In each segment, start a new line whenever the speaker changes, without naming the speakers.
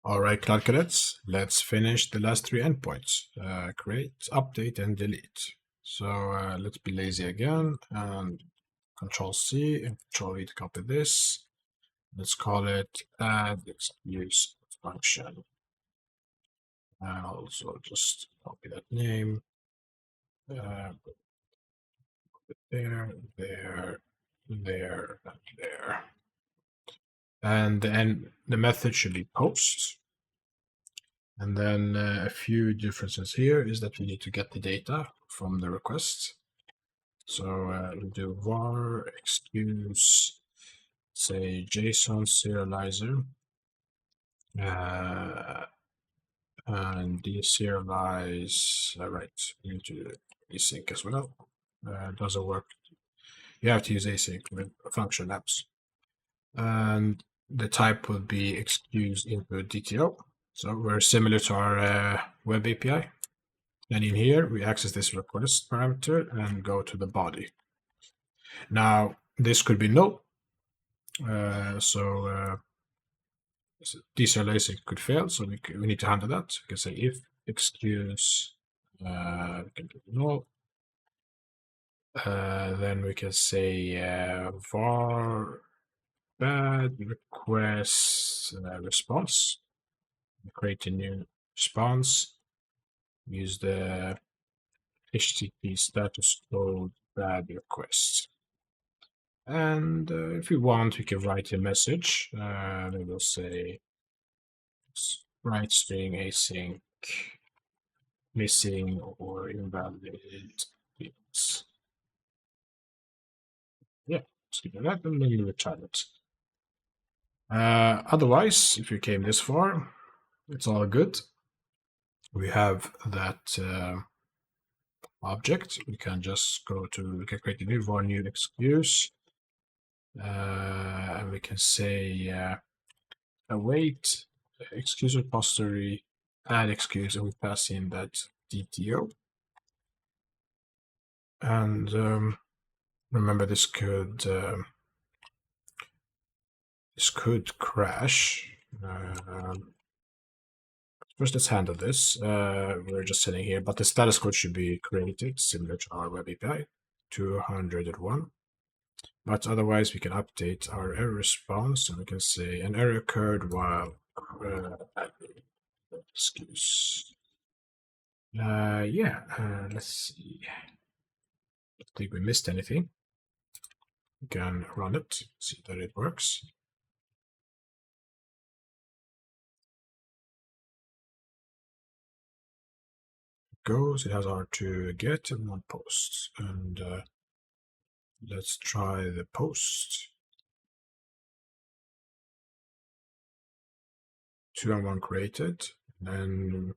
All right, Cloud Cadets, let's finish the last three endpoints. Create, update, and delete. So let's be lazy again and Control C and Control V to copy this. Let's call it add excuse function. And also just copy that name. There, there, there, and there. And then the method should be post. And then a few differences here is that we need to get the data from the request. So we'll do var excuse, say JSON serializer, and deserialize. Right, we need to do async as well. Doesn't work. You have to use async with function apps. And the type will be excuse input DTO. So we're similar to our web API. And in here, we access this request parameter and go to the body. Now, this could be null. Deserializing could fail, so we need to handle that. We can say if excuse, we can do null. Then we can say var bad request response. Create a new response. Use the HTTP status code bad request. And if we want, we can write a message. We will say write string async missing or invalid fields. Yeah, let's keep that and then return it. Otherwise, if you came this far, it's all good. We have that object. We can just we can create a new var new excuse. And we can say await excuse repository, add excuse, and we pass in that DTO. And remember, this could crash. First, let's handle this. We're just sitting here, but the status code should be created similar to our web API, 201. But otherwise, we can update our error response, and we can say an error occurred while excuse. Let's see. I don't think we missed anything. We can run it, see that it works. It has R2 get and one post. And let's try the post. 2 and 1 created. And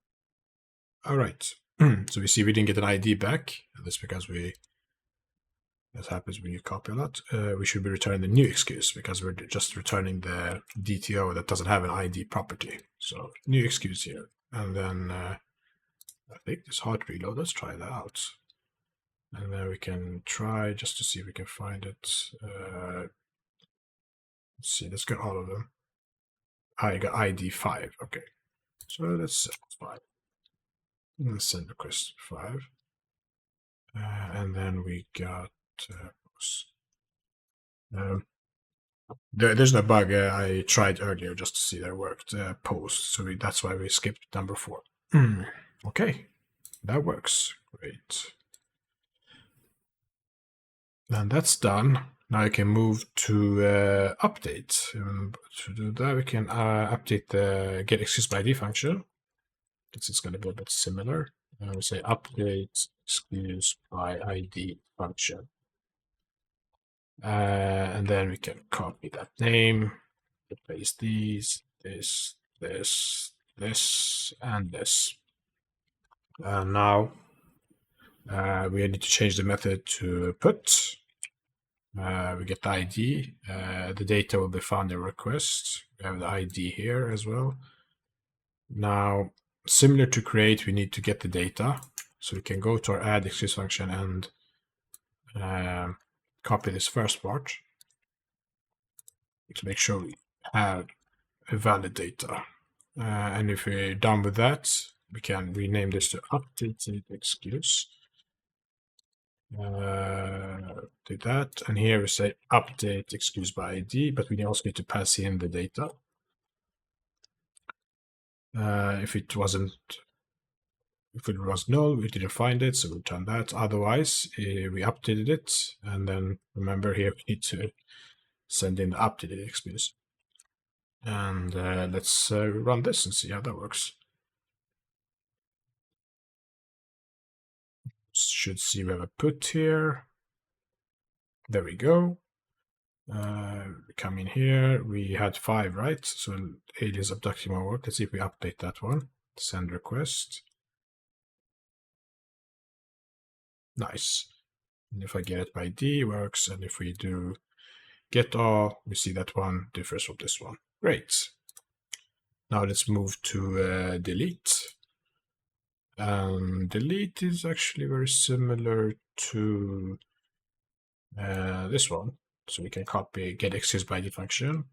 all right. So we see we didn't get an ID back. That's because that happens when you copy a lot. We should be returning the new excuse because we're just returning the DTO that doesn't have an ID property. So new excuse here. And then I think it's hard to reload. Let's try that out. And then we can try just to see if we can find it. Let's see, let's get all of them. I got ID 5. Okay. So let's set 5. Let's send request 5. And then we got there's no bug. I tried earlier just to see that it worked. Post. So that's why we skipped number 4. Okay, that works. Great. And that's done. Now I can move to update. To do that, we can update the get excuse by ID function. It's going to be a bit similar. We say update excuse by ID function. And then we can copy that name, replace these, this, and this. Now we need to change the method to put. We get the ID. The data will be found in request. We have the ID here as well. Now, similar to create, we need to get the data. So we can go to our add excuse function and copy this first part to make sure we have a valid data. And if we're done with that, we can rename this to updated excuse. Do that, and here we say update excuse by ID, but we also need to pass in the data. If it was null, we didn't find it, so we return that. Otherwise, we updated it, and then remember here we need to send in the updated excuse. And let's run this and see how that works. Should see we have a put here. There we go. We come in here. We had 5, right? So alias abducting my work. Let's see if we update that one. Send request. Nice. And if I get it by D, works. And if we do get all, we see that one differs from this one. Great. Now let's move to delete. Delete is actually very similar to this one. So we can copy get excuse by ID function.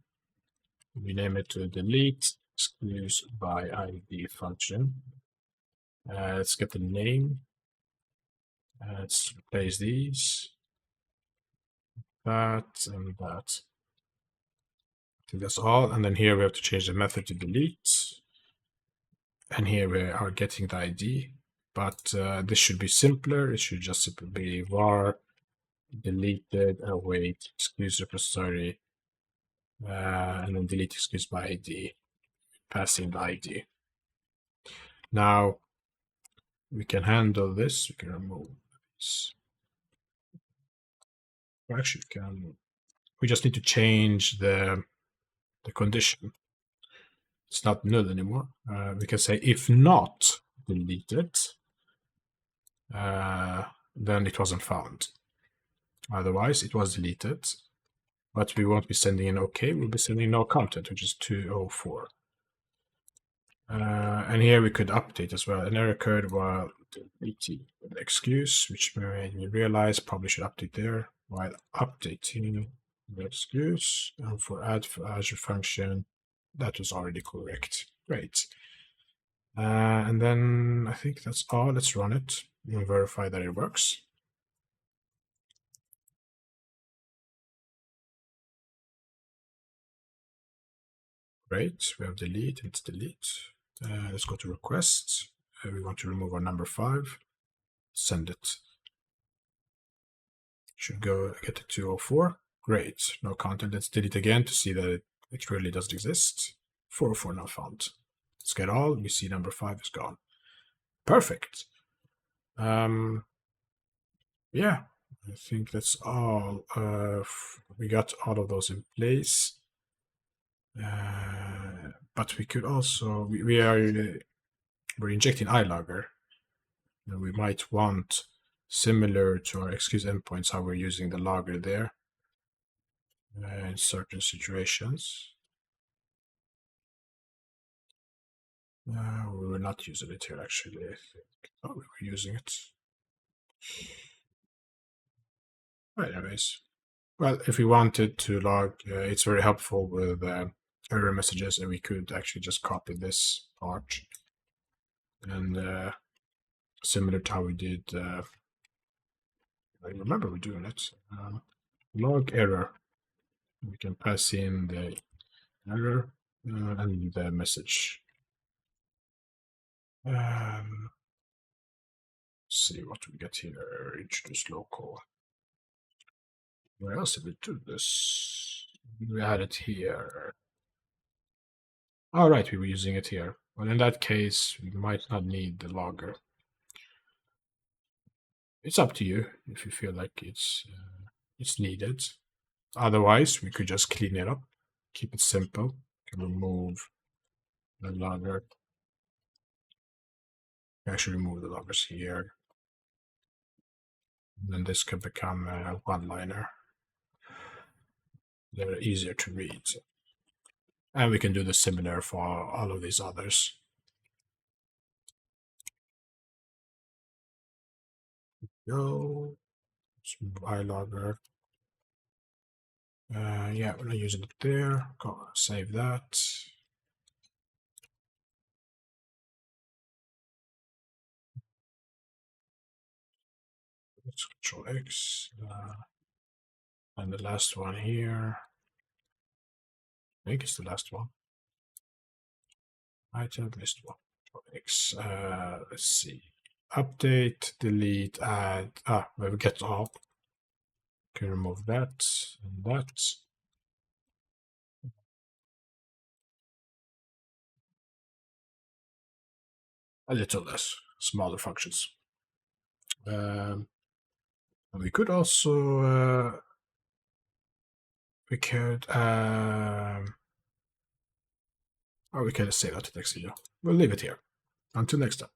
We name it to delete excuse by ID function. Let's get the name. Let's replace these. That and that. I think that's all. And then here we have to change the method to delete. And here we are getting the ID. But this should be simpler. It should just simply be var deleted await excuse repository and then delete excuse by ID, passing the ID. Now we can handle this. We can remove this. Actually, we just need to change the condition. It's not null anymore. We can say if not deleted, then it wasn't found. Otherwise, it was deleted, but we won't be sending an OK. We'll be sending no content, which is 204. And here we could update as well. An error occurred while deleting the excuse, which made me realize probably should update there while updating the excuse. And for add for Azure function, that was already correct. Great. And then I think that's all. Let's run it and verify that it works. Great. We have delete. It's delete. Let's go to requests. We want to remove our number 5. Send it. Should go get to 204. Great. No content. Let's delete again to see that it really doesn't exist. 404 not found. Let's get all. We see number 5 is gone. Perfect. Yeah, I think that's all. We got all of those in place. But we could also, we're injecting iLogger. And we might want, similar to our excuse endpoints, how we're using the logger there in certain situations. We were not using it here, actually. I think. Oh, we were using it. Right, anyways. Well, if we wanted to log, it's very helpful with error messages, and we could actually just copy this part. And similar to how we did, I remember we're doing it. Log error. We can pass in the error and the message. See what we get here. Introduce local. Where else did we do this? We had it here. All right, we were using it here. Well, in that case, we might not need the logger. It's up to you if you feel like it's needed. Otherwise, we could just clean it up, keep it simple. Can remove the logger. Actually, remove the loggers here. And then this could become a one-liner. They're easier to read. And we can do the similar for all of these others. Go. iLogger. Yeah, we're not using it there. Go save that. Let's Control X. And the last one here. I think it's the last one. Item, missed one. Control X. Let's see. Update, delete, add. We have get all. Can remove that and that. A little less, smaller functions. We could also we could or we can save that to next video. We'll leave it here. Until next time.